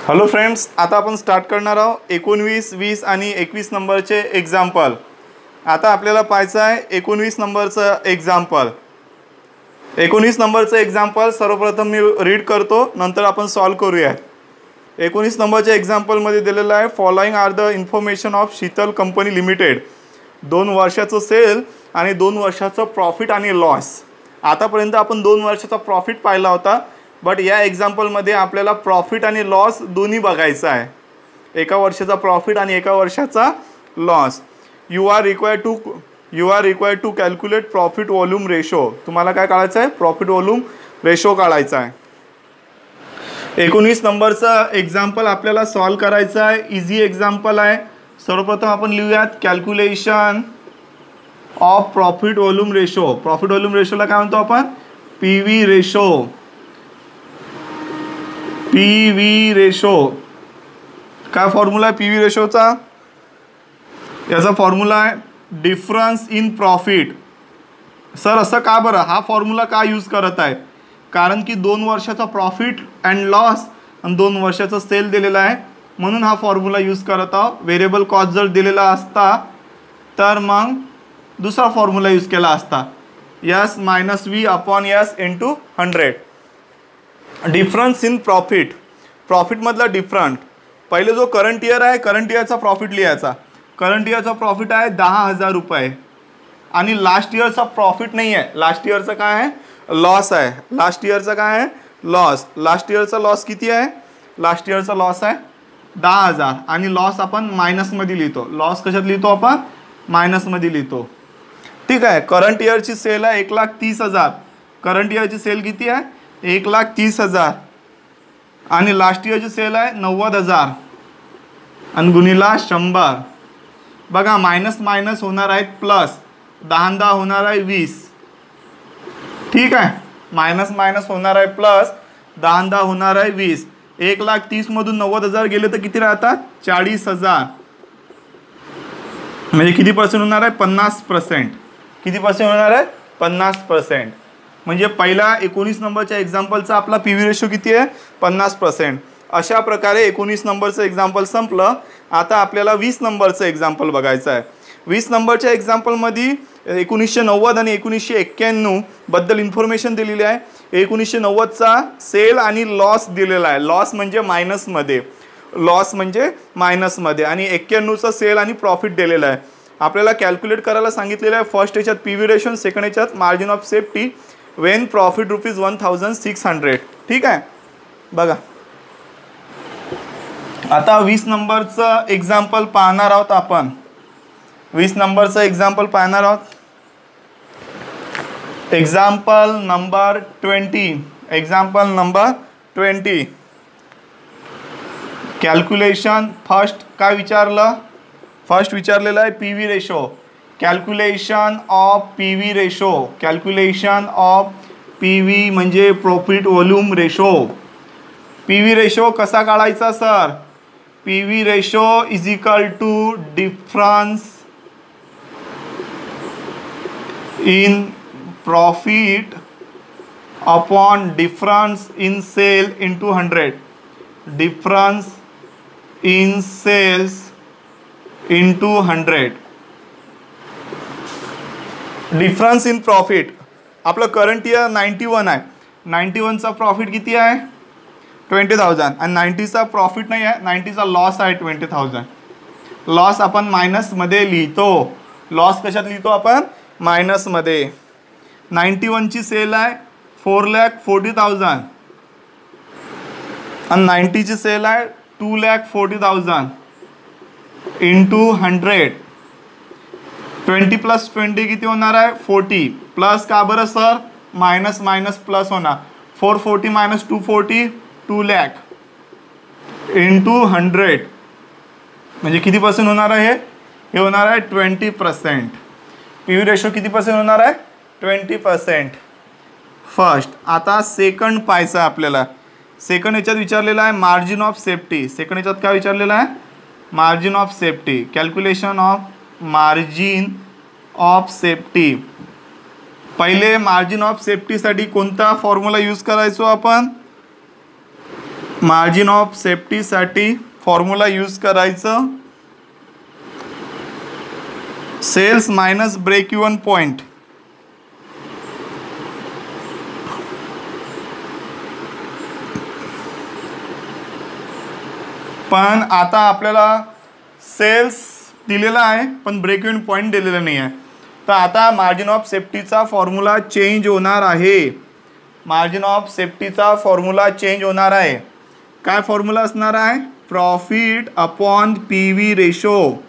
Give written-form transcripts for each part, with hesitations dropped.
Hello friends, आता आपण start करणार आहोत 19, 20 आणि 21 नंबरचे एक्झाम्पल। आता आपल्याला पाहायचं आहे 19 नंबरचं एक्झाम्पल। 19 नंबरचं एक्झाम्पल सर्वप्रथम मी रीड करतो, नंतर आपण सॉल्व करूया। 19 नंबरच्या एक्झाम्पलमध्ये दिलेलं आहे, following are the information of Sheetal company limited. 2 वर्षाचं सेल आणि 2 वर्षाचं प्रॉफिट आणि लॉस। आतापर्यंत आपण 2 वर्षाचा प्रॉफिट पाहिला होता, बट या एक्झाम्पलमध्ये आपल्याला प्रॉफिट आणि लॉस दोन्ही बघायचं आहे। एका वर्षाचा प्रॉफिट आणि एका वर्षाचा loss. You are required to calculate profit volume ratio. तुम्हाला काय काढायचं आहे? प्रॉफिट वॉल्यूम रेशो काढायचा आहे। 19 नंबरचा एक्झाम्पल आपल्याला सॉल्व करायचा आहे। इझी एक्झाम्पल आहे। सर्वप्रथम आपण लिहूयात calculation of profit volume ratio. Profit volume रेशोला काय म्हणतो आपण? PV ratio. पीव्ही रेशो काय फॉर्म्युला आहे पीव्ही रेशोचा? याचा फॉर्म्युला आहे डिफरन्स इन प्रॉफिट। सर असं का बरं? हा फॉर्म्युला का यूज करत आहे? कारण की 2 वर्षाचा प्रॉफिट अँड लॉस आणि 2 वर्षाचा सेल दिलेला आहे, म्हणून हा फॉर्म्युला यूज करत आहोत। व्हेरिएबल कॉस्ट जर दिलेला असता तर मग दुसरा फॉर्म्युला यूज केला असता, S minus V upon S into 100। Difference in profit, प्रॉफिटमधला डिफरंट। पहिले जो करंट इयर आहे, करंट इयरचा प्रॉफिट लिहायचा। करंट इयरचा प्रॉफिट आहे 10,000 रुपये आणि लास्ट इयरचा प्रॉफिट नाही आहे, लास्ट इयरचा काय आहे? लॉस आहे। लास्ट इयरचा काय आहे? लॉस। लास्ट इयरचा लॉस किती आहे? लास्ट इयरचा लॉस आहे 10,000 आणि लॉस आपण मायनसमध्ये लिहितो। लॉस कशात लिहितो आपण? मायनसमध्ये लिहितो। ठीक आहे। करंट इयरची सेल आहे 1,30,000। करंट इयरची सेल किती आहे? 1,30,000 आणि लास्ट इयरची सेल आहे 90,000 आणि गुणिला 100। बघा मायनस मायनस होणार आहेत प्लस, 10 होणार आहे 20। ठीक आहे। मायनस मायनस होणार आहे प्लस, 10 होणार आहे 20। 1,30,000 मधून 90,000 गेले तर किती राहतात? 40,000। म्हणजे किती पर्सेंट होणार आहे? 50%। किती पर्सेंट होणार आहे? 50%। म्हणजे पहिला 19 नंबरच्या एक्झाम्पलचा आपला पीव्ही रेशो किती आहे? 50%। अशा प्रकारे 19 नंबरचं एक्झाम्पल संपलं। आता आपल्याला 20 नंबरचं एक्झाम्पल बघायचं आहे। 20 नंबरच्या एक्झाम्पलमध्ये 1990 आणि 1991 बद्दल इन्फॉर्मेशन दिलेली आहे। 1990चा सेल आणि लॉस दिलेला आहे। लॉस म्हणजे मायनसमध्ये, लॉस म्हणजे मायनसमध्ये, आणि 91चा सेल आणि प्रॉफिट दिलेला आहे। आपल्याला कॅल्क्युलेट करायला सांगितलेलं आहे। फर्स्ट याच्यात पीव्ही रेशो, सेकंड याच्यात margin of safety Wien profit ₹1,600। ठीक आहे। बघा आता 20 नंबरचं एक्झाम्पल पाहणार आहोत आपण। 20 नंबरचं एक्झाम्पल पाहणार आहोत। Example number 20। Example number 20 calculation. First काय विचारलं? फर्स्ट विचारलेलं आहे PV ratio. Calculation of PV ratio. Calculation of PV म्हणजे profit volume ratio. PV ratio कसा काढायचा sir? PV ratio is equal to difference in profit upon difference in sale into 100। Difference in sales into 100। Difference in profit, आपलं current year 91 आहे। 91चा profit किती आहे? 20,000 आणि 90चा profit नाही आहे, 90चा लॉस आहे 20,000। लॉस आपण मायनसमध्ये लिहितो। लॉस कशात लिहितो आपण? मायनसमध्ये। 91ची सेल आहे 4,40,000 आणि 90ची सेल आहे 2,40,000 इंटू 100। 20 प्लस 20 किती होणार आहे? 40। प्लस का बरं सर? मायनस मायनस प्लस होणार। 440 मायनस 240 2 लाख इंटू 100 म्हणजे किती पर्सेंट होणार आहे? हे होणार आहे 20%। पीव्ही रेशो किती पर्सेंट होणार आहे? 20%। फर्स्ट। आता सेकंड पाहायचं आपल्याला। सेकंड याच्यात विचारलेलं आहे मार्जिन ऑफ सेफ्टी। सेकंड याच्यात काय विचारलेलं आहे? Margin of safety. Calculation of margin of safety. पहिले मार्जिन ऑफ सेफ्टीसाठी कोणता फॉर्म्युला यूज करायचो आपण? मार्जिन ऑफ सेफ्टीसाठी फॉर्म्युला यूज करायचं, sales minus break even point. पण आता आपल्याला सेल्स दिलेला आहे पण ब्रेक इवन पॉईंट दिलेला नाही आहे. तर आता मार्जिन ऑफ सेफ्टीचा फॉर्म्युला चेंज होणार आहे. मार्जिन ऑफ सेफ्टीचा फॉर्म्युला चेंज होणार आहे. काय फॉर्म्युला असणार आहे? Profit upon P V ratio.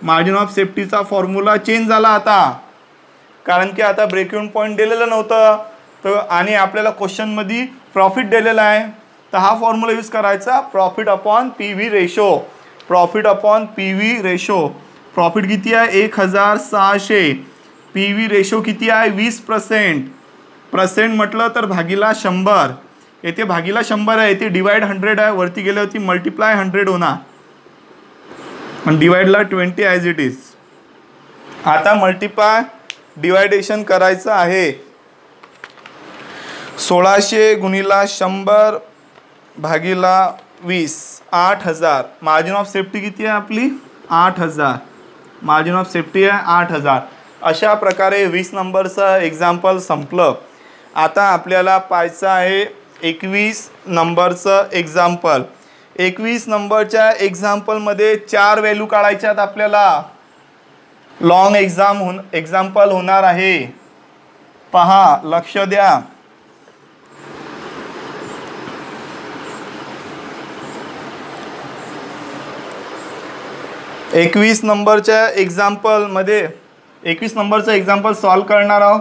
Margin of सेफ्टीचा फॉर्म्युला चेंज झाला आता, कारण की आता ब्रेक इवन पॉईंट दिलेलं नव्हतं तर आणि आपल्याला क्वेश्चनमध्ये प्रॉफिट दिलेला आहे. तर हा फॉर्म्युला यूज करायचा, profit upon P V ratio. Profit upon P V ratio. Profit किती आहे? 1600. पी व्ही रेशो किती आहे? 20%. पर्सेंट म्हटलं तर भागीला 100. येथे भागीला 100 आहे, येथे डिवाइड 100 आहे, वरती गेल्यावरती मल्टिप्लाय 100 होणार आणि डिवाइडला 20 ॲज इट इज. आता मल्टिप्लाय डिवायडेशन करायचं आहे. 1600 गुणिला 100 भागीला 20, 8000. मार्जिन ऑफ सेफ्टी किती आहे आपली? 8000. मार्जिन ऑफ सेफ्टी आहे 8000. अशा प्रकारे 20 नंबरचं एक्झाम्पल संपलं. आता आपल्याला पाहायचं आहे 21 नंबरचं एक्झाम्पल. 21 नंबरच्या एक्झाम्पलमध्ये 4 व्हॅल्यू काढायच्यात आपल्याला. लॉंग एक्झाम्पल होणार आहे. पहा, लक्ष द्या. एकवीस नंबरचं एक्झाम्पल सॉल्व करणार आहोत.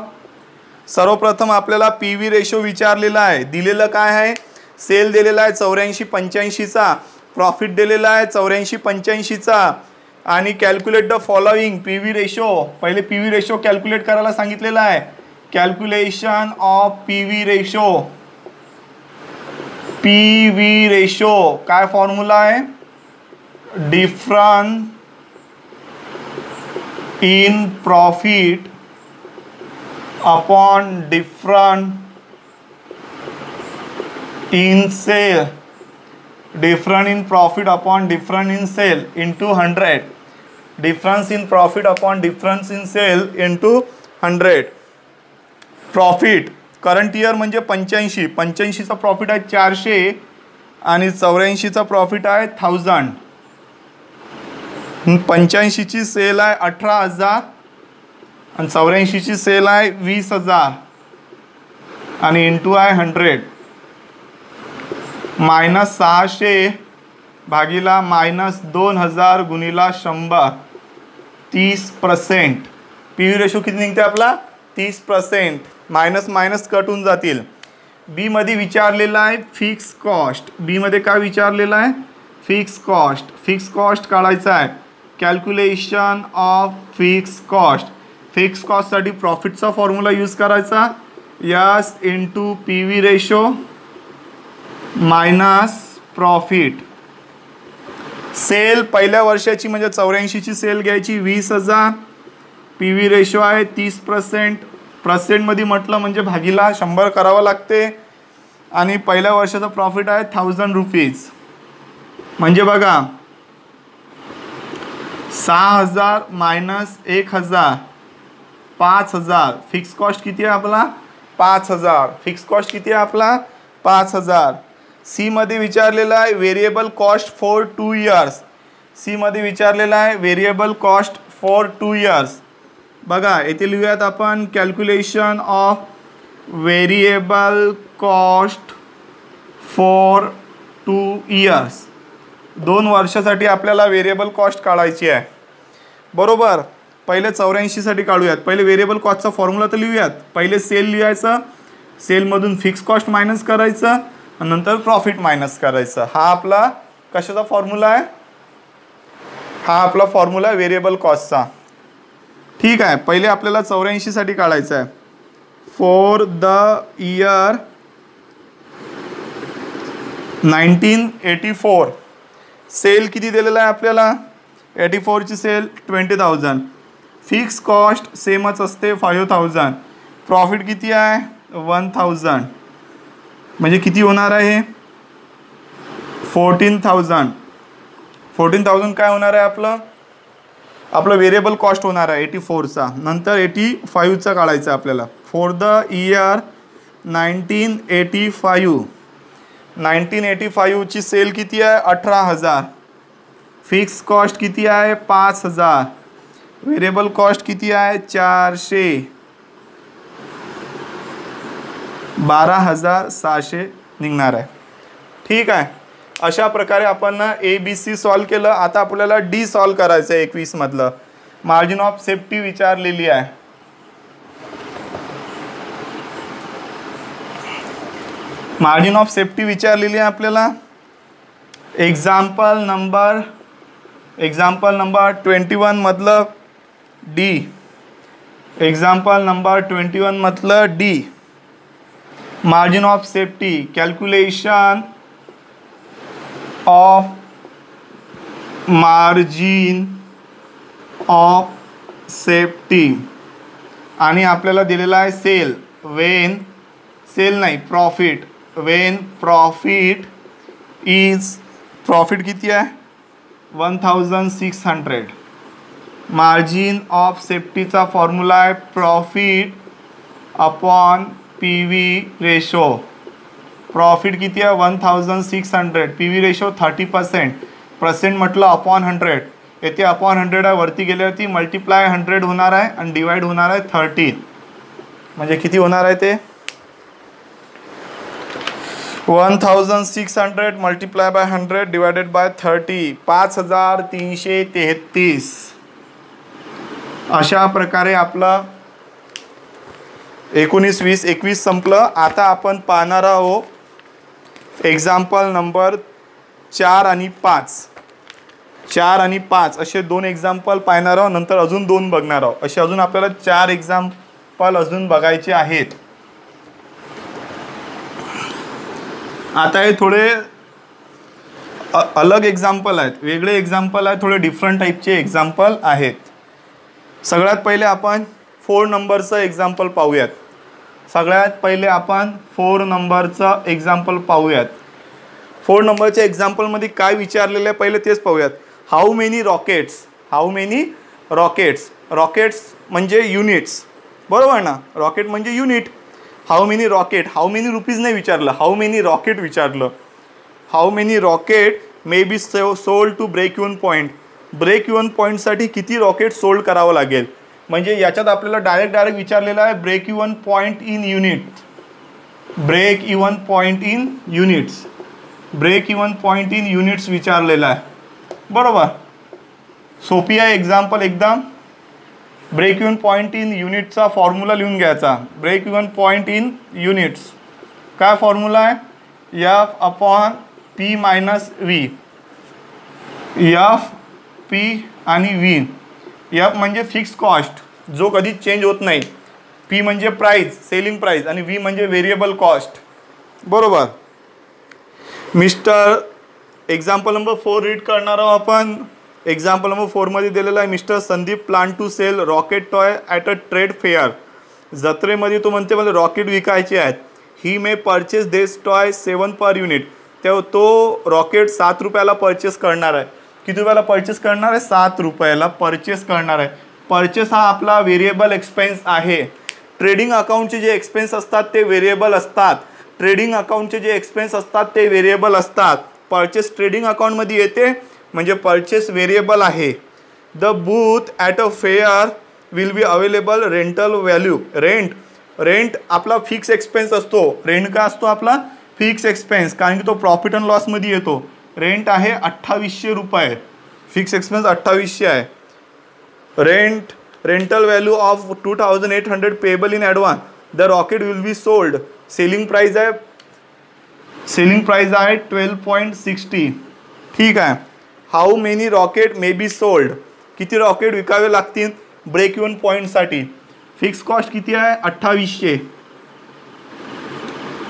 सर्वप्रथम आपल्याला पी व्ही रेशो विचारलेला आहे. दिलेलं काय आहे? सेल दिलेला आहे 84-85चा, प्रॉफिट दिलेला आहे 84-85चा आणि calculate the following P V ratio. पहिले पी व्ही रेशो कॅल्क्युलेट करायला सांगितलेलं आहे. Calculation of P V ratio. P V ratio काय फॉर्म्युला आहे? Difference in profit upon difference in sale. Difference in profit upon difference in sale into 100. Difference in profit upon difference in sale into 100. Profit current year म्हणजे 85. 85चा profit आहे 400 आणि 84चा profit आहे 1000. 85ची sale आहे 18,000 आणि 84ची sale आहे 20,000 आणि into आहे 100. -600 भागीला -2000 गुणिला 100. 30%. पी व्ही रेशो किती निघते आपला? 30%. मायनस मायनस कट होऊन जातील. बी मध्ये विचारलेला आहे फिक्स कॉस्ट. बी मध्ये काय विचारलेलं आहे? Fix cost. फिक्स कॉस्ट काढायचा आहे. Calculation of fix cost. Fix कॉस्टसाठी प्रॉफिटचा फॉर्म्युला यूज करायचा, S into P V ratio minus profit. Sale पहिल्या वर्षाची म्हणजे 84ची सेल घ्यायची 20,000. पी व्ही रेशो आहे 30%. पर्सेंटमध्ये म्हटलं म्हणजे भागीला 100 करावं लागते आणि पहिल्या वर्षाचा प्रॉफिट आहे 1000 रुपीज. म्हणजे बघा 6000 मायनस 1000 5000. फिक्स कॉस्ट किती आहे आपला? 5000. फिक्स कॉस्ट किती आहे आपला? 5000. सी मध्ये विचारलेला आहे variable cost for 2 years. C मध्ये विचारलेला आहे व्हेरिएबल कॉस्ट फॉर 2 इयर्स. बघा येथे लिहूयात आपण calculation of variable cost for 2 years. 2 वर्षासाठी आपल्याला व्हेरिएबल कॉस्ट काढायची आहे. बरोबर. पहिले 84साठी काढूयात. पहिले व्हेरिएबल कॉस्टचा फॉर्म्युला तर लिहूयात. पहिले सेल लिहायचं, सेलमधून फिक्स कॉस्ट मायनस करायचं आणि नंतर प्रॉफिट मायनस करायचं. हा आपला कशाचा फॉर्म्युला आहे? हा आपला फॉर्म्युला आहे व्हेरिएबल कॉस्टचा. ठीक आहे. पहिले आपल्याला 84साठी काढायचं आहे. फॉर द इयर 1984 सेल किती दिलेला आहे आपल्याला? 84ची सेल 20,000. फिक्स कॉस्ट सेमच असते 5,000. प्रॉफिट किती आहे? 1,000. म्हणजे किती होणार आहे? 14,000 काय होणार आहे आपलं व्हेरिएबल कॉस्ट होणार आहे 84चा. नंतर 85चा काढायचा आपल्याला. फॉर द इयर 1985ची सेल किती आहे 18,000. फिक्स कॉस्ट किती आहे 5,000. व्हेरिएबल कॉस्ट किती आहे 400. 12,600 निघणार आहे. ठीक आहे. अशा प्रकारे आपण ABC सॉल्व केलं. आता आपल्याला D सॉल्व करायचं आहे 21 मधलं. मार्जिन ऑफ सेफ्टी विचारलेली आहे. मार्जिन ऑफ सेफ्टी विचारलेली आहे आपल्याला. एक्झाम्पल नंबर 21 मधलं D. एक्झाम्पल नंबर 21 मधलं D. Margin of safety, calculation of margin of safety. आणि आपल्याला दिलेला आहे sale when profit when profit किती आहे 1,600. मार्जिन ऑफ सेफ्टीचा फॉर्म्युला आहे profit upon PV ratio. Profit किती आहे 1,600. PV ratio 30%. म्हटलं अपॉन 100. येथे अपॉन 100 आहे. वरती गेल्यावरती मल्टिप्लाय 100 होणार आहे आणि डिवाइड होणार आहे 30. म्हणजे किती होणार आहे ते 1,600 मल्टिप्लाय बाय 100 डिवायडेड बाय 30. 5,333. अशा प्रकारे आपलं 19, 20, 21 संपलं. आता आपण पाहणार आहोत एक्झाम्पल नंबर 4 आणि 5. 4 आणि 5 असे 2 एक्झाम्पल पाहणार आहोत. नंतर अजून 2 बघणार आहोत. असे अजून आपल्याला 4 एक्झाम्पल अजून बघायचे आहेत. आता हे थोडे अलग एक्झाम्पल आहेत, वेगळे एक्झाम्पल आहेत, थोडे डिफरंट टाईपचे एक्झाम्पल आहेत. सगळ्यात पहिले आपण 4 नंबरचं एक्झाम्पल पाहूयात. 4 नंबरचं 4 नंबरच्या एक्झाम्पलमध्ये काय विचारलेलं आहे पहिले तेच पाहूयात. हाऊ मेनी रॉकेट्स म्हणजे युनिट्स, बरोबर ना. रॉकेट म्हणजे युनिट. हाऊ मेनी रुपीज नाही विचारलं, हाऊ मेनी रॉकेट विचारलं. How many rocket may be sold to break even point. Break even पॉईंटसाठी किती रॉकेट सोल्ड करावं लागेल. म्हणजे याच्यात आपल्याला डायरेक्ट विचारलेलं आहे break even point in unit. Break even point in units विचारलेला आहे, बरोबर. सोपी आहे एक्झाम्पल एकदम. ब्रेक इवन पॉईंट इन युनिटचा फॉर्म्युला लिहून घ्यायचा. Break even point in units काय फॉर्म्युला आहे F upon P minus V. P आणि V. F म्हणजे फिक्स कॉस्ट जो कधी चेंज होत नाही. P म्हणजे प्राइस, सेलिंग प्राइस आणि V म्हणजे व्हेरिएबल कॉस्ट, बरोबर. एक्झाम्पल नंबर 4 रीड करणार आहोत आपण. एक्झाम्पल नंबर 4 मध्ये दिलेला आहे mister Sandeep plan to sell rocket toy at a trade fair. जत्रेमध्ये तो म्हणते मला रॉकेट विकायचे आहेत. He may purchase this toy 7 per unit. तेव्हा तो रॉकेट 7 रुपयाला परचेस करणार आहे. किती रुपयाला परचेस करणार आहे 7 रुपयाला परचेस करणार आहे. परचेस हा आपला व्हेरिएबल एक्सपेन्स आहे. ट्रेडिंग अकाउंटचे जे एक्सपेन्स असतात ते व्हेरिएबल असतात. परचेस ट्रेडिंग अकाउंटमध्ये येते म्हणजे परचेस व्हेरिएबल आहे. The booth at a fair will be available rental value. Rent आपला फिक्स एक्सपेन्स असतो. रेंट का असतो आपला फिक्स एक्सपेन्स, कारण की तो प्रॉफिट अँड लॉसमध्ये येतो. रेंट आहे 2800 रुपये. फिक्स एक्सपेन्स 2800 आहे. Rental value of 2,800 payable in advance. The rocket will be sold. Selling price आहे 12.60. ठीक आहे. How many rocket may be sold. किती रॉकेट विकावे लागतील ब्रेक इवन पॉईंटसाठी. फिक्स कॉस्ट किती आहे 2800.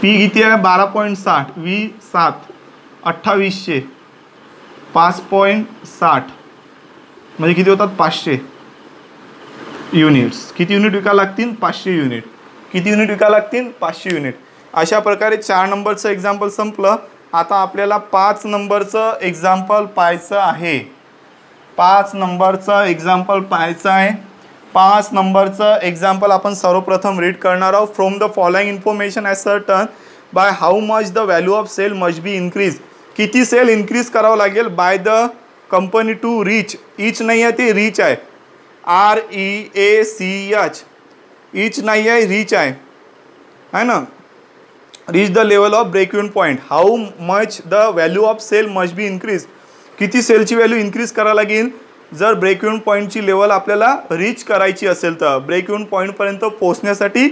पी किती आहे 12.60. V 7. 2800 5.60 म्हणजे किती होतात 500 युनिट्स. किती युनिट विकायला लागतील 500 युनिट. किती युनिट विकायला लागतील 500 युनिट. अशा प्रकारे 4 नंबरचं एक्झाम्पल संपलं. आता आपल्याला 5 नंबरचं एक्झाम्पल पाहायचं आहे. 5 नंबरचं एक्झाम्पल पाहायचं आहे. 5 नंबरचं एक्झाम्पल आपण सर्वप्रथम रीड करणार आहोत. From the following information ascertain by how much the value of sale must be increase. किती सेल इन्क्रीज करावं लागेल by the company to reach. इच नाही आहे, ते रीच आहे. REACH. इच नाही आहे, रीच आहे ना. Reach the level of break even point. How much the value of sale must be increase. किती सेलची व्हॅल्यू इन्क्रीज करावं लागेल जर ब्रेक इवन पॉईंटची लेवल आपल्याला रीच करायची असेल तर. ब्रेक इवन पॉईंटपर्यंत पोहोचण्यासाठी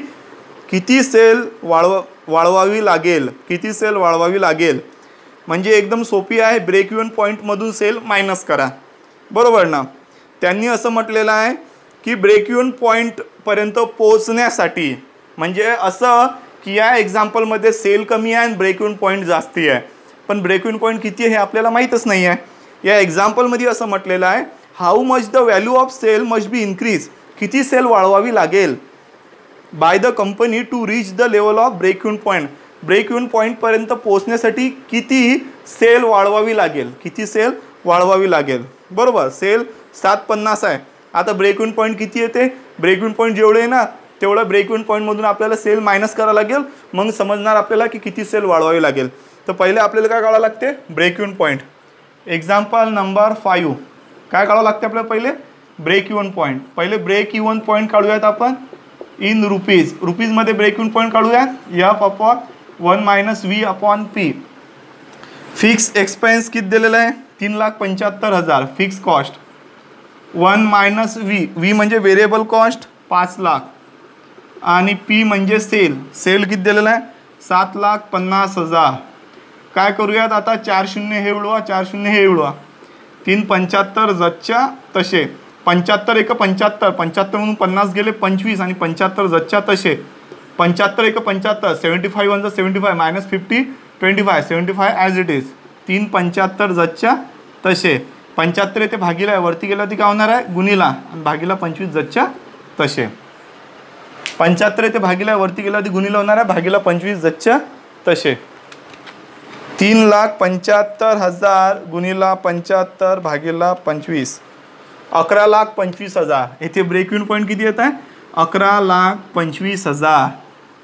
किती सेल वाढवावी लागेल, किती सेल वाढवावी लागेल. म्हणजे एकदम सोपी आहे. ब्रेक इवन पॉईंटमधून सेल मायनस करा, बरोबर ना. त्यांनी असं म्हटलेलं आहे की ब्रेक इवन पॉईंटपर्यंत पोहोचण्यासाठी, म्हणजे असं की या एक्झाम्पलमध्ये सेल कमी आहे आणि ब्रेक इवन पॉईंट जास्ती आहे, पण ब्रेक इवन पॉईंट किती आहे हे आपल्याला माहीतच नाही आहे. या एक्झाम्पलमध्ये असं म्हटलेलं आहे how much the value of sale must be increase. किती सेल वाढवावी लागेल by the company to reach the level of break even point. Break even पॉईंटपर्यंत पोहोचण्यासाठी किती सेल वाढवावी लागेल, किती सेल वाढवावी लागेल, बरोबर. सेल 750 आहे. आता ब्रेक इवन पॉईंट किती येते, ब्रेक इवन पॉईंट जेवढे आहे ना तेवढं ब्रेक इवन पॉईंटमधून आपल्याला सेल मायनस करावं लागेल. मग समजणार आपल्याला की किती सेल वाढवावी लागेल. तर पहिले आपल्याला काय काढावं लागते, break even point. Example number 5 काय काढावं लागते आपल्याला, पहिले ब्रेक इवन पॉईंट. पहिले ब्रेक इवन पॉईंट काढूयात आपण इन रुपीज. रुपीजमध्ये ब्रेक इवन पॉईंट काढूयात. F/1 - V upon P. Fix expense किती दिलेला आहे, 3,75,000 फिक्स कॉस्ट. 1 - V म्हणजे व्हेरिएबल कॉस्ट 5 लाख आणि P म्हणजे सेल. सेल किती दिलेला आहे, 7,50,000. काय करूयात आता, 4 शून्य हे उडवा, 4 शून्य हे उडवा. 3,75,000 जतच्या तसे. 75 × 75, 75 म्हणून 50 गेले 25 आणि 75 जतच्या तसे. 75 × 75, 75 1 75 -50 25, 75 ॲज इट इज. 3,75,000 जतच्या तसे. 75 येथे भागीला आहे, वरती गेला ती काय होणार आहे, गुणीला, आणि भागीला 25 जतच्या तसे. 75 येथे भागीला आहे, वरती गेला ती गुणीला होणार आहे, भागीला 25 जतच्या तसे. 3,75,000 गुणीला 75 भागीला 25, 11,25,000. येथे ब्रेक इवन पॉईंट किती येत आहे, 11,25,000.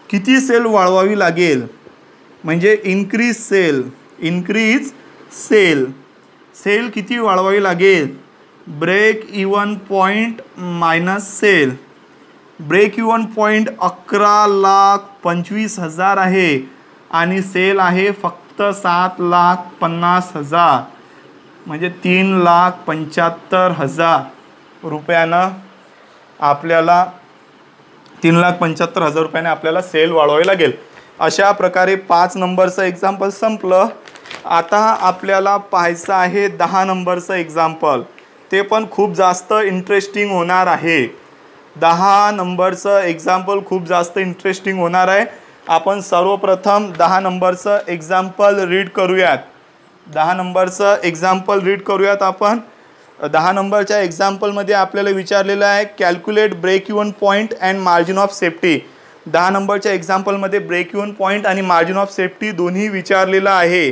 किती सेल वाढवावी लागेल, म्हणजे increase sale. Increase sale. Sale किती वाढवावी लागेल, break even point minus sale. Break even point 11,25,000 आहे आणि सेल आहे फक्त 7,50,000, म्हणजे 3,75,000 रुपयानं आपल्याला 3,75,000 रुपयाने आपल्याला सेल वाढवावी लागेल. अशा प्रकारे 5 नंबरचं एक्झाम्पल संपलं. आता आपल्याला पाहायचं आहे 10 नंबरचं एक्झाम्पल. ते पण खूप जास्त इंटरेस्टिंग होणार आहे. 10 नंबरचं एक्झाम्पल खूप जास्त इंटरेस्टिंग होणार आहे. आपण सर्वप्रथम 10 नंबरचं एक्झाम्पल रीड करूयात. 10 नंबरचं एक्झाम्पल रीड करूयात आपण. 10 नंबरच्या एक्झाम्पलमध्ये आपल्याला विचारलेलं आहे calculate break even point and margin of safety. 10 नंबरच्या एक्झाम्पलमध्ये ब्रेक इवन पॉईंट आणि मार्जिन ऑफ सेफ्टी दोन्ही विचारलेलं आहे.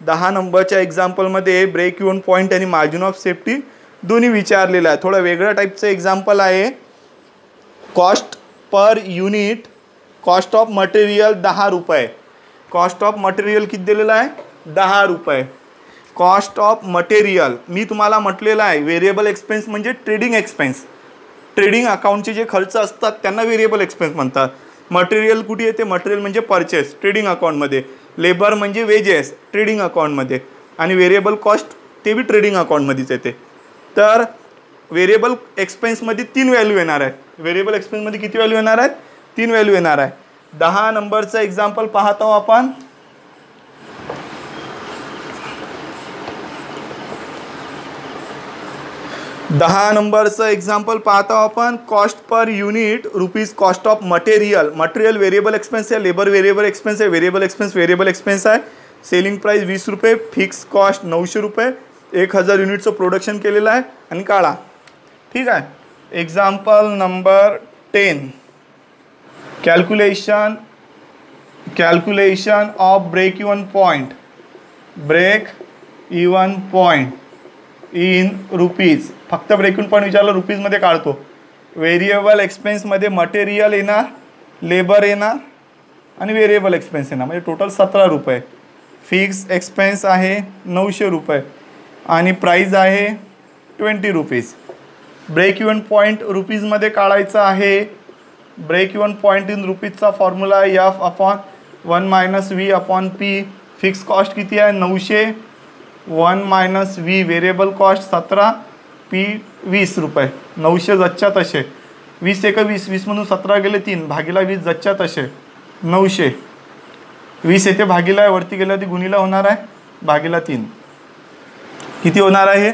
10 नंबरच्या एक्झाम्पलमध्ये ब्रेक इवन पॉईंट आणि मार्जिन ऑफ सेफ्टी दोन्ही विचारलेलं आहे. थोडं वेगळ्या टाईपचं एक्झाम्पल आहे. Cost per unit, cost of material 10 रुपये. कॉस्ट ऑफ मटेरियल किती दिलेलं आहे, 10 रुपये. कॉस्ट ऑफ मटेरियल मी तुम्हाला म्हटलेलं आहे व्हेरिएबल एक्सपेन्स म्हणजे ट्रेडिंग एक्सपेन्स. ट्रेडिंग अकाउंटचे जे खर्च असतात त्यांना व्हेरिएबल एक्सपेन्स म्हणतात. मटेरियल कुठे येते, मटेरियल म्हणजे परचेस ट्रेडिंग अकाउंटमध्ये. लेबर म्हणजे वेजेस ट्रेडिंग अकाउंटमध्ये. आणि व्हेरिएबल कॉस्ट ते बी ट्रेडिंग अकाउंटमध्येच येते. तर व्हेरिएबल एक्सपेन्समध्ये 3 व्हॅल्यू येणार आहेत. व्हेरिएबल एक्सपेन्समध्ये किती व्हॅल्यू येणार आहेत, 3 व्हॅल्यू येणार आहे. 10 नंबरचं एक्झाम्पल पाहत आहोत आपण. 10 नंबरचं एक्झाम्पल पाहतो आपण. Cost per unit rupees cost of material. Material variable expense आहे, लेबर व्हेरिएबल एक्सपेन्स आहे, व्हेरिएबल एक्सपेन्स आहे. सेलिंग प्राइस 20 रुपये, फिक्स कॉस्ट 900 रुपये. 1000 युनिटचं प्रोडक्शन केलेलं आहे आणि काढा. ठीक आहे. Example number 10 calculation of break even point. Break even point in rupees, फक्त ब्रेक इवन पॉईंट विचारलं रुपीजमध्ये काढतो. व्हेरिएबल एक्सपेन्समध्ये मटेरियल येणार, लेबर येणार आणि व्हेरिएबल एक्सपेन्स येणार, म्हणजे टोटल 17 रुपये. फिक्स एक्सपेन्स आहे 900 रुपये आणि प्राईज आहे 20 रुपीज. ब्रेक इवन पॉईंट रुपीजमध्ये काढायचं आहे. ब्रेक इवन पॉईंट इन रुपीजचा formula F upon 1 minus V upon P. Fix cost किती आहे 900, 1 minus V variable cost 17, P 20 रुपये. 900 जच्च्या तसे, 20 एक 20, 20 म्हणून 17 गेले 3, भागीला 20 जच्च्या तसे 900. 20 येथे भागीला आहे, वरती गेल्या ती गुणीला होणार आहे, भागीला 3. किती होणार आहे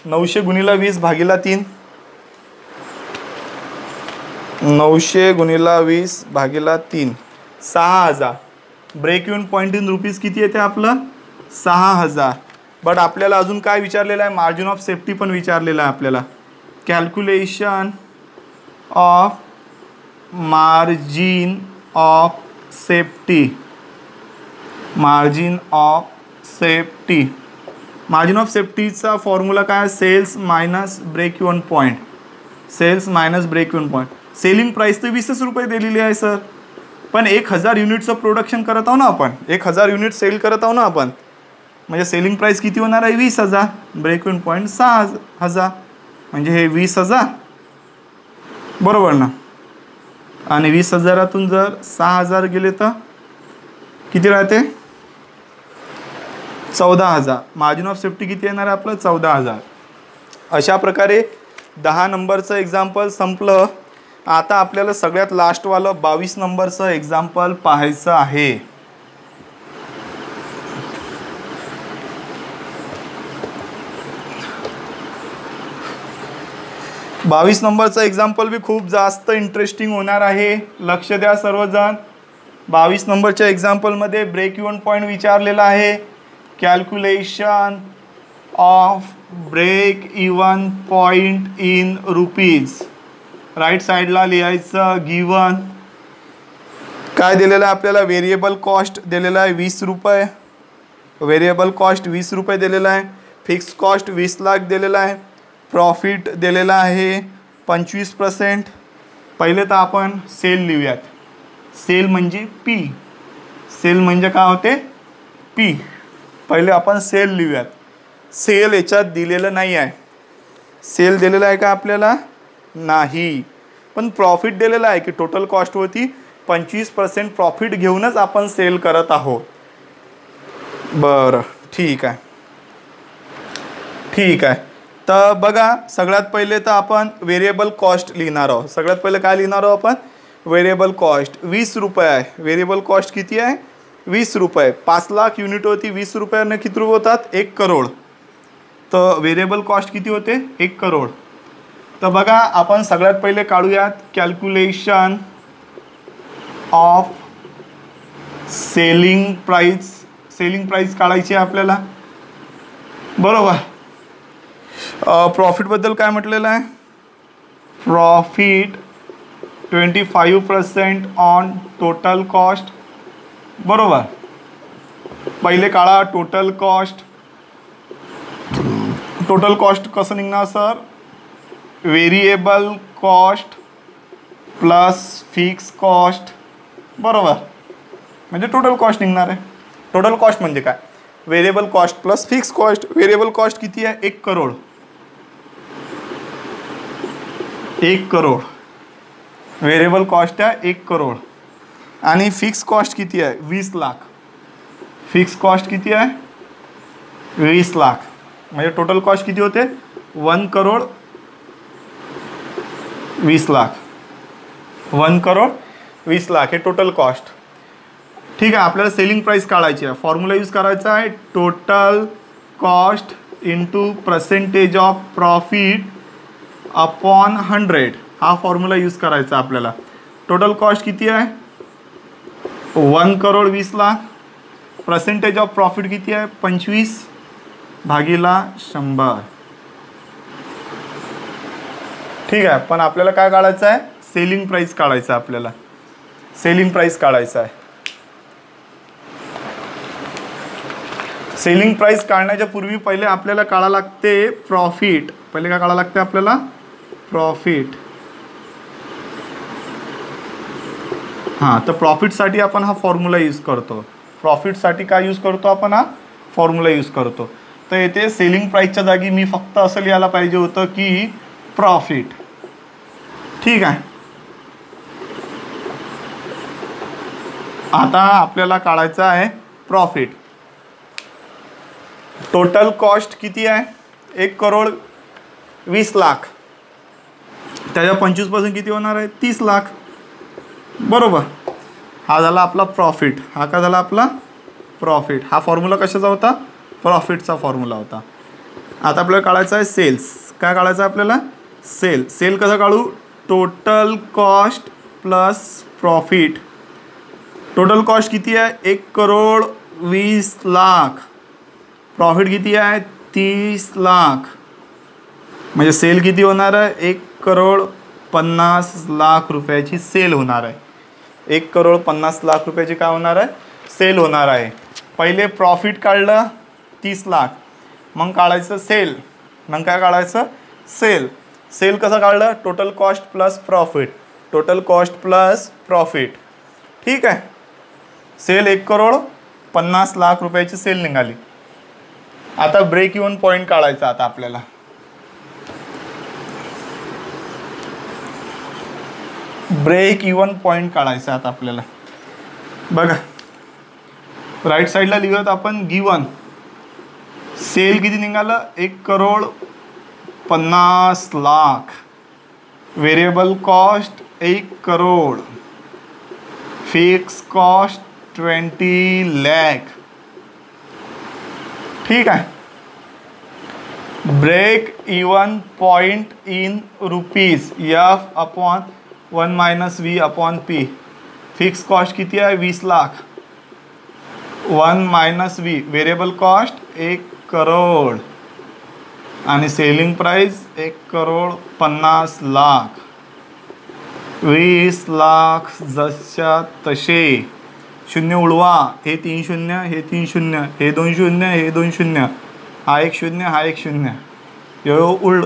900 गुणीला 20 भागीला 3, 900 गुणीला 20 भागीला 3, 6000. Break even point in rupees किती येते आपलं 6000. बट आपल्याला अजून काय विचारलेलं आहे, मार्जिन ऑफ सेफ्टी पण विचारलेलं आहे आपल्याला. Calculation of margin of safety, margin of safety. Margin of सेफ्टीचा फॉर्म्युला काय, sales minus break even point. Sales minus break even point. Selling price तर 20 रुपये दिलेली आहे सर, पण 1000 युनिट्सचं प्रोडक्शन करत आहो ना आपण, 1000 युनिट सेल करत आहो ना आपण, म्हणजे सेलिंग प्राईस किती होणार आहे 20,000. ब्रेक इवन पॉईंट 6,000, म्हणजे हे 20,000 बरोबर ना. आणि 20,000तून जर 6,000 गेले तर किती राहते 14,000. मार्जिन ऑफ सेफ्टी किती येणार आहे आपलं 14,000. अशा प्रकारे 10 नंबरचं एक्झाम्पल संपलं. आता आपल्याला सगळ्यात लास्टवालं 22 नंबरचं एक्झाम्पल पाहायचं आहे. बावीस नंबरचं एक्झाम्पल बी खूप जास्त इंटरेस्टिंग होणार आहे, लक्ष द्या सर्वजण. 22 नंबरच्या एक्झाम्पलमध्ये ब्रेक इवन पॉईंट विचारलेला आहे. Calculation of break even point in rupees. Right साईडला लिहायचं गिवन. काय दिलेलं आहे आपल्याला, व्हेरिएबल कॉस्ट दिलेला आहे 20 रुपये. व्हेरिएबल कॉस्ट 20 रुपये दिलेला आहे. फिक्स कॉस्ट 20 लाख दिलेला आहे. प्रॉफिट दिलेला आहे 25%. पहिले तर आपण सेल लिहूयात. सेल म्हणजे पी. सेल म्हणजे काय होते पी. पहिले आपण सेल लिहूयात. सेल याच्यात दिलेलं नाही आहे. सेल दिलेला आहे का आपल्याला नाही, पण प्रॉफिट दिलेला आहे की टोटल कॉस्ट होती 25% प्रॉफिट घेऊनच आपण सेल करत आहोत. बरं ठीक आहे, ठीक आहे. तर बघा सगळ्यात पहिले तर आपण व्हेरिएबल कॉस्ट लिहिणार आहोत. सगळ्यात पहिले काय लिहिणार आहोत आपण, व्हेरिएबल कॉस्ट 20 रुपये आहे. व्हेरिएबल कॉस्ट किती आहे 20 रुपये. 5 लाख युनिट होती, 20 रुपयाने किती रुपये होतात 1 करोड. तर व्हेरिएबल कॉस्ट किती होते 1 करोड. तर बघा आपण सगळ्यात पहिले काढूयात calculation of selling price. Selling price काढायची आहे आपल्याला बरोबर. प्रॉफिटबद्दल काय म्हटलेलं आहे, प्रॉफिट 25% ऑन टोटल कॉस्ट बरोबर. पहिले काढा टोटल कॉस्ट. टोटल कॉस्ट कसं निघणार sir, variable cost plus fix cost बरोबर, म्हणजे टोटल कॉस्ट निघणार आहे. टोटल कॉस्ट म्हणजे काय, variable cost plus fix cost. Variable cost किती आहे 1 करोड. 1 करोड व्हेरिएबल कॉस्ट आहे 1 करोड. आणि फिक्स कॉस्ट किती आहे 20 लाख. फिक्स कॉस्ट किती आहे 20 लाख. म्हणजे टोटल कॉस्ट किती होते 1 करोड 20 लाख. 1 करोड 20 लाख हे टोटल कॉस्ट. ठीक आहे. आपल्याला सेलिंग प्राइस काढायची आहे. फॉर्म्युला यूज करायचा आहे total cost into percentage of profit upon 100. हा फॉर्म्युला यूज करायचा आपल्याला. टोटल कॉस्ट किती आहे 1 crore 20 lakh. Percentage of profit किती आहे 25 भागीला 100. ठीक आहे. पण आपल्याला काय काढायचं आहे सेलिंग प्राइस काढायचं आहे. आपल्याला सेलिंग प्राइस काढायचं आहे. सेलिंग प्राइस काढण्याच्या पूर्वी पहिले आपल्याला काढा लागते प्रॉफिट. पहिले काय काढा लागते आपल्याला? प्रॉफिट. हां, तर प्रॉफिटसाठी आपण हा फॉर्म्युला यूज करतो. प्रॉफिटसाठी काय यूज करतो आपण? हा फॉर्म्युला यूज करतो. तर येथे सेलिंग प्राइसच्या जागी मी फक्त असं लिहायला पाहिजे होतं की प्रॉफिट. ठीक आहे. आता आपल्याला काढायचं आहे प्रॉफिट. टोटल कॉस्ट किती आहे? 1,20,00,000. त्याच्या 25% किती होणार आहे? 30,00,000. बरोबर. हा झाला आपला प्रॉफिट. हा काय झाला आपला? प्रॉफिट. हा फॉर्म्युला कशाचा होता? प्रॉफिटचा फॉर्म्युला होता. आता आपल्याला काढायचं आहे सेल्स. काय काढायचं आहे आपल्याला? सेल. सेल कसं काढू? Total cost plus profit. Total cost किती आहे? 1,20,00,000. प्रॉफिट किती आहे? 30,00,000. म्हणजे सेल किती होणार आहे? 1,50,00,000 रुपयाची सेल होणार आहे. 1,50,00,000 रुपयाची काय होणार आहे? सेल होणार आहे. पहिले प्रॉफिट काढलं 30,00,000. मग काढायचं सेल. मग काय काढायचं? सेल. सेल कसं काढलं? Total cost plus profit. Total cost plus profit. ठीक आहे. सेल 1,50,00,000 रुपयाची सेल निघाली. आता ब्रेक इव्हन पॉईंट काढायचा आता आपल्याला. ब्रेक इव्हन पॉईंट काढायचा आता आपल्याला. बघा, राईट साईडला लिहत आपण गिवन. सेल किती निघालं? 1,50,00,000. Variable cost 1,00,00,000. Fix cost 20,00,000. ठीक आहे. Break even point in rupees F/1-V/P. Fix cost किती आहे? 20,00,000. 1 - V. व्हेरिएबल कॉस्ट 1,00,00,000 आणि सेलिंग प्राइस 1,50,00,000. 20,00,000 जसच्या तसे. शून्य उडवा. हे 3 शून्य, हे 3 शून्य, हे 2 शून्य, हे 2 शून्य, हा 1 शून्य, हा 1 शून्य. एवढं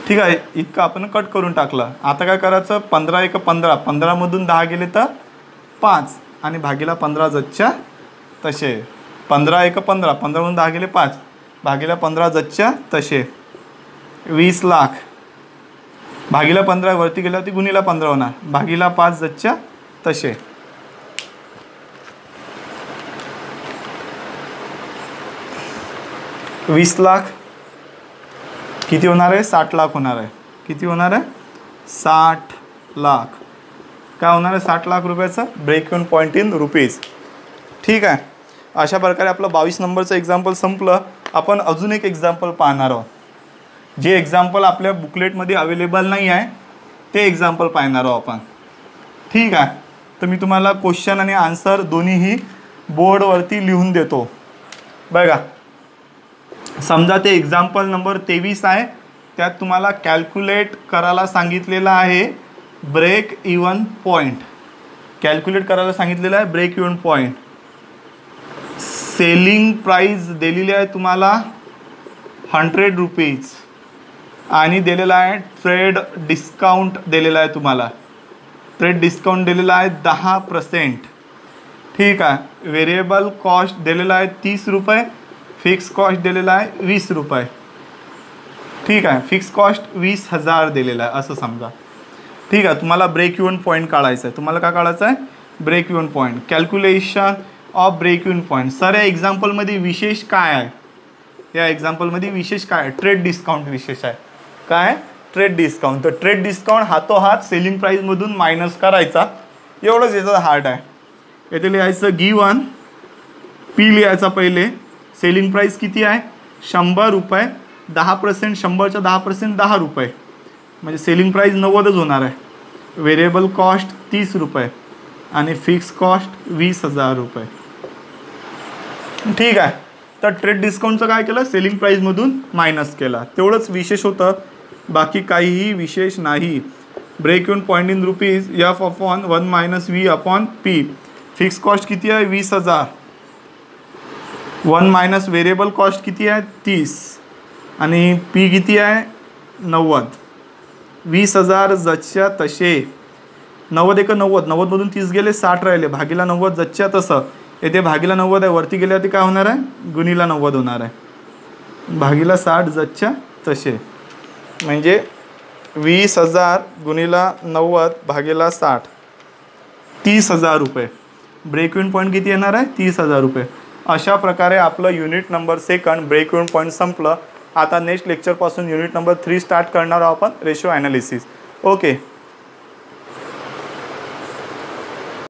ठीक आहे. इतकं आपण कट करून टाकलं. आता काय करायचं? 15 × 15. 15मधून 10 गेले तर 5 आणि भागीला 15 जसच्या तसे. 15 × 15. 15मधून 10 गेले 5 भागीला 15 जसच्या तसे. 20,00,000 भागीला 15 वरती गेल्यावरती गुणीला 15 होणार. भागीला 5 जसच्या तसे. 20,00,000 किती होणार आहे? 60,00,000 होणार आहे. किती होणार आहे? 60,00,000. काय होणार आहे? 60,00,000 रुपयाचा break even point in rupees. ठीक आहे. अशा प्रकारे आपलं 22 नंबरचं एक्झाम्पल संपलं. आपण अजून एक एक्झाम्पल पाहणार आहोत. जे एक्झाम्पल आपल्या बुकलेटमध्ये अवेलेबल नाही आहे ते एक्झाम्पल पाहणार आहोत आपण. ठीक आहे. तर मी तुम्हाला क्वेश्चन आणि आन्सर दोन्हीही बोर्डवरती लिहून देतो. बघा, समजा ते एक्झाम्पल नंबर 23 आहे. त्यात तुम्हाला कॅल्क्युलेट करायला सांगितलेलं आहे ब्रेक इव्हन पॉईंट. कॅल्क्युलेट करायला सांगितलेलं आहे break even point. Selling price दिलेली आहे तुम्हाला 100 रुपीज आणि दिलेला आहे ट्रेड डिस्काउंट दिलेला आहे तुम्हाला. ट्रेड डिस्काउंट दिलेला आहे 10%. ठीक आहे. व्हेरिएबल कॉस्ट दिलेला आहे 30 रुपये. फिक्स कॉस्ट दिलेला आहे 20 रुपये. ठीक आहे. फिक्स कॉस्ट 20,000 दिलेला आहे असं समजा. ठीक आहे. तुम्हाला ब्रेक इव्हन पॉईंट काढायचं आहे. तुम्हाला काय काढायचं आहे? Break even point. Calculation of break even point. Sir या एक्झाम्पलमध्ये विशेष काय आहे? या एक्झाम्पलमध्ये विशेष काय आहे? ट्रेड डिस्काउंट विशेष आहे. काय? Trade discount. तर ट्रेड डिस्काउंट हातोहात सेलिंग प्राईसमधून मायनस करायचा. एवढंच याचं हार्ड आहे. येथे लिहायचं गिवन. पी लिहायचा पहिले. सेलिंग प्राइस किती आहे? 100 रुपये. 10% 100च्या 10% 10 रुपये म्हणजे सेलिंग प्राइस 90च होणार आहे. व्हेरिएबल कॉस्ट 30 रुपये आणि फिक्स कॉस्ट 20,000 रुपये. ठीक आहे. तर ट्रेड डिस्काउंटचं काय केलं? सेलिंग प्राईसमधून मायनस केला. तेवढंच विशेष होतं. बाकी काहीही विशेष नाही. Break even point in rupees F/1 - V/P. Fix cost किती आहे? 20,000. 1 मायनस व्हेरिएबल कॉस्ट किती आहे 30 आणि पी किती आहे 90. 20,000 जसच्या तसे 90 एक 90, 90मधून 30 गेले 60 राहिले, भागीला 90 जसच्या तसं. येथे भागीला 90 आहे, वरती गेल्यावरती काय होणार आहे गुणीला 90 होणार आहे. भागीला 60 जसच्या तसे म्हणजे 20,000 गुणीला 90 भागीला 60 30,000 रुपये. ब्रेक इव्हन पॉईंट किती येणार आहे 30,000 रुपये. अशा प्रकारे आपलं unit number 2 break even point संपलं. आता नेक्स्ट लेक्चरपासून युनिट नंबर 3 स्टार्ट करणार आहोत आपण रेशो ॲनालिसिस. ओके.